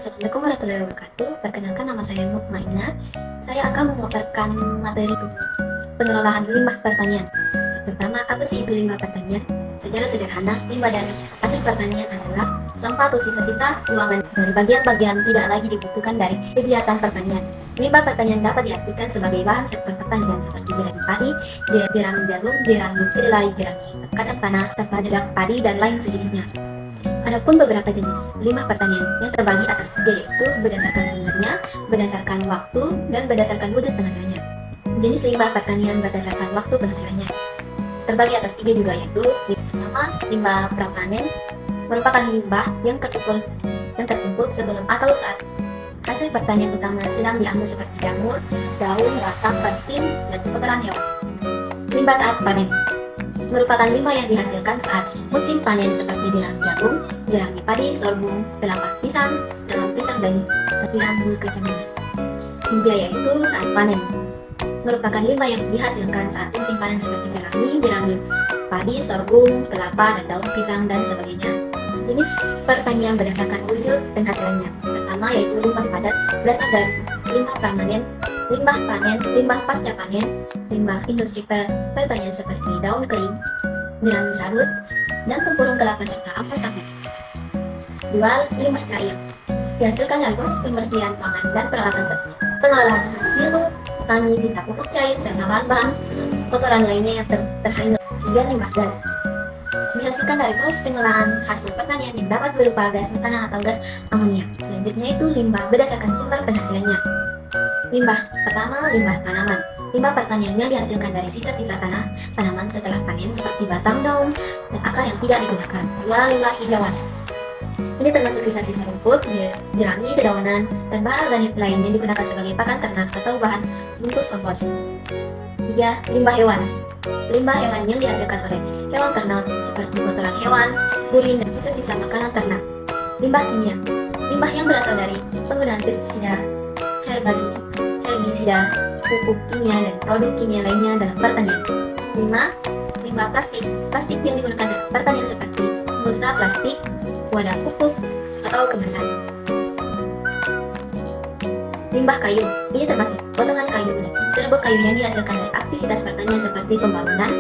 Assalamualaikum warahmatullahi wabarakatuh. Perkenalkan, nama saya Mutmainah. Saya akan memaparkan materi pengelolaan limbah pertanian. Pertama, apa sih itu limbah pertanian? Secara sederhana, limbah dari hasil pertanian adalah sampah atau sisa-sisa buangan dari bagian-bagian tidak lagi dibutuhkan dari kegiatan pertanian. Limbah pertanian dapat diartikan sebagai bahan sektor pertanian seperti jerami padi, jerami jagung, jerami kedelai, jerami kacang tanah, tanpa dedak padi, dan lain sejenisnya. Adapun beberapa jenis limbah pertanian yang terbagi atas tiga, yaitu berdasarkan sumbernya, berdasarkan waktu, dan berdasarkan wujud penghasilannya. Jenis limbah pertanian berdasarkan waktu penghasilannya terbagi atas tiga juga, yaitu pertama, limbah prapanen merupakan limbah yang terkumpul sebelum atau saat hasil pertanian utama sedang diambil seperti jamur, daun, batang, ranting, dan kotoran hewan. Limbah saat panen merupakan limbah yang dihasilkan saat musim panen seperti jerami jagung, jerami padi, sorghum, kelapa pisang, daun pisang, dan jerami kacang. Tiga, yaitu saat panen merupakan limbah yang dihasilkan saat musim panen seperti jerami padi, sorghum, kelapa, dan daun pisang, dan sebagainya. Jenis pertanian berdasarkan wujud penghasilannya. Pertama, yaitu limbah padat berasal dari limbah permanen, limbah panen, limbah pasca panen, limbah industri pertanian seperti daun kering, jerami sarut, dan tempurung kelapa serta ampas tahu. Dua, limbah cair dihasilkan dari proses pembersihan pangan dan peralatan seperti pengolahan hasil tani, sisa pupuk cair, serta bahan-bahan kotoran lainnya yang terhanyut. Tiga, limbah gas dihasilkan dari proses pengolahan hasil pertanian yang dapat berupa gas metana atau gas amonia. Selanjutnya itu limbah berdasarkan sumber penghasilannya. Limbah pertama, limbah tanaman. Limbah pertanian yang dihasilkan dari sisa-sisa tanaman setelah panen seperti batang, daun, dan akar yang tidak digunakan. Dua, limbah hijauan. Ini termasuk sisa-sisa rumput, jerami, dedaunan, dan bahan organik lain yang digunakan sebagai pakan ternak atau bahan bungkus kompos. Tiga, limbah hewan. Limbah hewan yang dihasilkan oleh hewan ternak seperti kotoran hewan, urin, dan sisa-sisa makanan ternak. Limbah kimia. Limbah yang berasal dari penggunaan pestisida, herbisida, pupuk kimia, dan produk kimia lainnya dalam pertanian. 5. Limbah plastik. Plastik yang digunakan dalam pertanian seperti busa plastik, wadah pupuk, atau kemasan. Limbah kayu. Ini termasuk potongan kayu dan serbuk kayu yang dihasilkan dari aktivitas pertanian seperti pembangunan,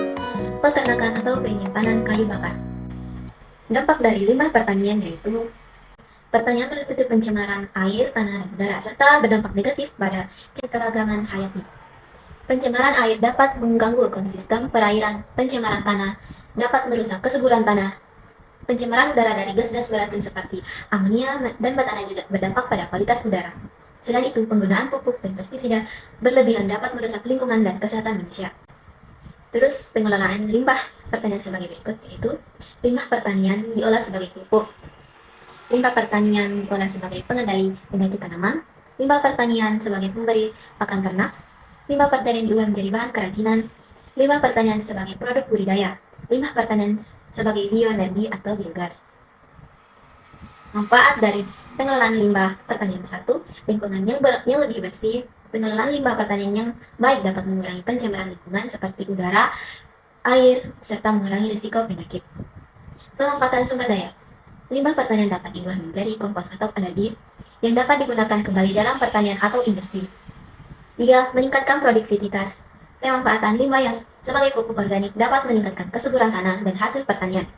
peternakan, atau penyimpanan kayu bakar. Dampak dari limbah pertanian yaitu pertanian meliputi pencemaran air, tanah, dan udara, serta berdampak negatif pada kekeragaman hayati. Pencemaran air dapat mengganggu ekosistem perairan, pencemaran tanah dapat merusak kesuburan tanah. Pencemaran udara dari gas-gas beracun seperti amonia dan metana juga berdampak pada kualitas udara. Selain itu, penggunaan pupuk dan pestisida berlebihan dapat merusak lingkungan dan kesehatan manusia. Terus, pengelolaan limbah pertanian sebagai berikut, yaitu limbah pertanian diolah sebagai pupuk, limbah pertanian diolah sebagai pengendali penyakit tanaman, limbah pertanian sebagai pemberi pakan ternak, limbah pertanian diolah menjadi bahan kerajinan, limbah pertanian sebagai produk budidaya, limbah pertanian sebagai bioenergi atau biogas. Manfaat dari pengelolaan limbah pertanian. 1. Lingkungan yang lebih bersih. Pengelolaan limbah pertanian yang baik dapat mengurangi pencemaran lingkungan seperti udara, air, serta mengurangi risiko penyakit. Pemanfaatan sumber daya. Limbah pertanian dapat diolah menjadi kompos atau energi yang dapat digunakan kembali dalam pertanian atau industri. 3. Meningkatkan produktivitas. Pemanfaatan limbah yang sebagai pupuk organik dapat meningkatkan kesuburan tanah dan hasil pertanian.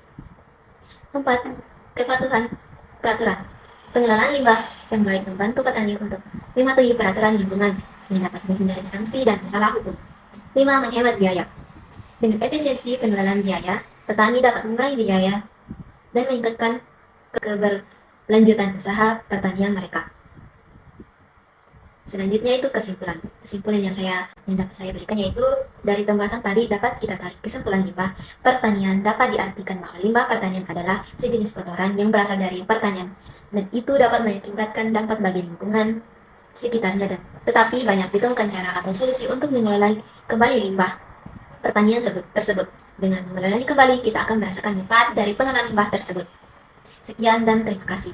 4. Kepatuhan peraturan. Pengelolaan limbah yang baik membantu petani untuk mematuhi peraturan lingkungan yang dapat menghindari sanksi dan masalah hukum. 5. Menghemat biaya. Dengan efisiensi pengelolaan biaya, petani dapat mengurangi biaya dan meningkatkan keberlanjutan usaha pertanian mereka. Selanjutnya itu kesimpulan. Kesimpulan yang dapat saya berikan yaitu dari pembahasan tadi dapat kita tarik kesimpulan limbah pertanian dapat diartikan bahwa limbah pertanian adalah sejenis kotoran yang berasal dari pertanian dan itu dapat mengakibatkan dampak bagi lingkungan sekitarnya, dan tetapi banyak ditemukan cara atau solusi untuk mengelola kembali limbah pertanian tersebut. Dengan mengelolanya kembali, kita akan merasakan manfaat dari pengelolaan limbah tersebut. Sekian dan terima kasih.